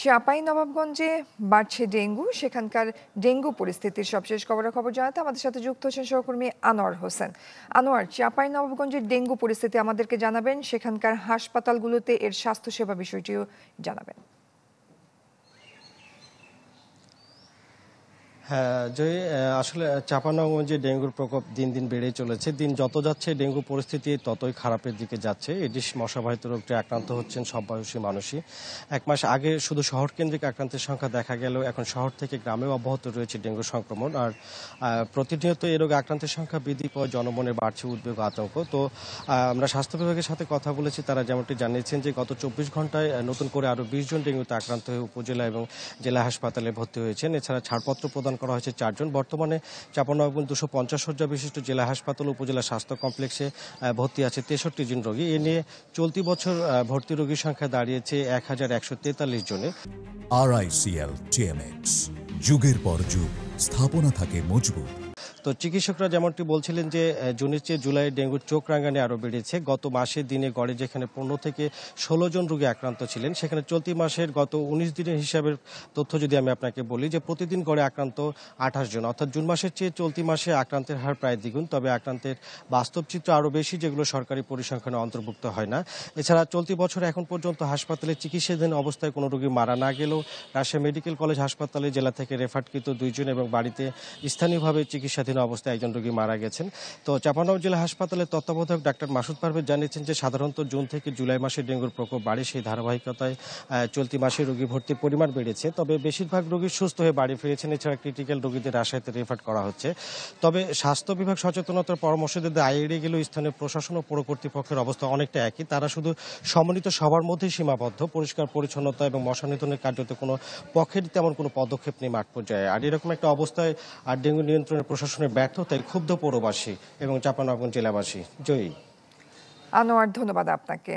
চাঁপাইনবাবগঞ্জে বাড়ছে ডেঙ্গু, সেখানকার ডেঙ্গু পরিস্থিতির সবশেষ খবরাখবর জানাতে আমাদের সাথে যুক্ত হচ্ছেন সহকর্মী আনোয়ার হোসেন। আনোয়ার, চাঁপাইনবাবগঞ্জের ডেঙ্গু পরিস্থিতি আমাদেরকে জানাবেন, সেখানকার হাসপাতালগুলোতে এর স্বাস্থ্যসেবা বিষয়টিও জানাবেন। হ্যাঁ জয়ী, আসলে চাঁপাইনবাবগঞ্জে ডেঙ্গুর প্রকোপ দিন দিন বেড়েই চলেছে। দিন যত যাচ্ছে ডেঙ্গু পরিস্থিতি ততই খারাপের দিকে যাচ্ছে। এডিস মশাবাহিত রোগটি আক্রান্ত হচ্ছেন সব বয়সী মানুষই। এক মাস আগে শুধু শহর কেন্দ্রিক আক্রান্তের সংখ্যা দেখা গেলেও এখন শহর থেকে গ্রামেও অব্যাহত রয়েছে ডেঙ্গু সংক্রমণ। আর প্রতিনিয়ত এই রোগে আক্রান্তের সংখ্যা বৃদ্ধি পাওয়া জনমনে বাড়ছে উদ্বেগ আতঙ্ক। তো আমরা স্বাস্থ্য বিভাগের সাথে কথা বলেছি, তারা যেমনটি জানিয়েছেন যে গত 24 ঘন্টায় নতুন করে আরও 20 জন ডেঙ্গুতে আক্রান্ত হয়ে উপজেলা এবং জেলা হাসপাতালে ভর্তি হয়েছেন। এছাড়া ছাড়পত্র প্রদান করা হয়েছে 4 জন। বর্তমানে চাঁপাইনবাবগঞ্জ 250 শয্যা বিশিষ্ট জেলা হাসপাতাল উপজেলা স্বাস্থ্য কমপ্লেক্সে ভর্তি আছে 63 জন রোগী। এ নিয়ে চলতি বছর ভর্তি রোগীর সংখ্যা দাঁড়িয়েছে 1143 জনে। RICL TMX, যুগের পর যুগ স্থাপনা থাকে মজবুত। তো চিকিৎসকরা যেমনটি বলছিলেন যে জুনের চেয়ে জুলাইয়ে ডেঙ্গুর চোখ রাঙানি আরও বেড়েছে। গত মাসে দিনে গড়ে যেখানে 15 থেকে 16 জন রোগী আক্রান্ত ছিলেন, সেখানে চলতি মাসের গত 19 দিনের হিসাবের তথ্য যদি আমি আপনাকে বলি যে প্রতিদিন গড়ে আক্রান্ত 28 জন, অর্থাৎ জুন মাসের চেয়ে চলতি মাসে আক্রান্তের হার প্রায় দ্বিগুণ। তবে আক্রান্তের বাস্তব চিত্র আরও বেশি, যেগুলো সরকারি পরিসংখ্যানে অন্তর্ভুক্ত হয় না। এছাড়া চলতি বছর এখন পর্যন্ত হাসপাতালে চিকিৎসাধীন অবস্থায় কোনো রোগী মারা না গেলেও রাজশাহী মেডিকেল কলেজ হাসপাতালে জেলা থেকে রেফারকৃত 2 জন এবং বাড়িতে স্থানীয়ভাবে চিকিৎসাধীন অবস্থায় একজন রোগী মারা গেছেন। তো চাঁপাইনবাবগঞ্জ জেলা হাসপাতালের তত্ত্বাবধায়ক ডাক্তার মাসুদ পারভেজ জানিয়েছেন যে সাধারণত জুন থেকে জুলাই মাসে ডেঙ্গুর প্রকোপ বাড়ে, সেই ধারাবাহিকতায় চলতি মাসে রোগী ভর্তির পরিমাণ বেড়েছে। তবে বেশিরভাগ রোগী সুস্থ হয়ে বাড়ি ফিরেছেন। এছাড়া ক্রিটিক্যাল রোগীদের রাজশাহীতে রেফার করা হচ্ছে। তবে স্বাস্থ্য বিভাগ সচেতনতার পরামর্শ দিতে আয় এড়িয়ে গেলেও স্থানীয় প্রশাসন ও পৌর কর্তৃপক্ষের অবস্থা অনেকটা একই। তারা শুধু সমন্বিত সবার মধ্যেই সীমাবদ্ধ। পরিষ্কার পরিচ্ছন্নতা এবং মশা নিধনের কার্যতে কোনো পক্ষের তেমন কোনো পদক্ষেপ নেই মাঠ পর্যায়ে। আর এরকম একটা অবস্থায় আর ডেঙ্গু নিয়ন্ত্রণের প্রশাসনের ব্যর্থতায় ক্ষুব্ধ পৌরবাসী এবং চাঁপাইনবাবগঞ্জ জেলাবাসী। জয়ী। আনোয়ার, ধন্যবাদ আপনাকে।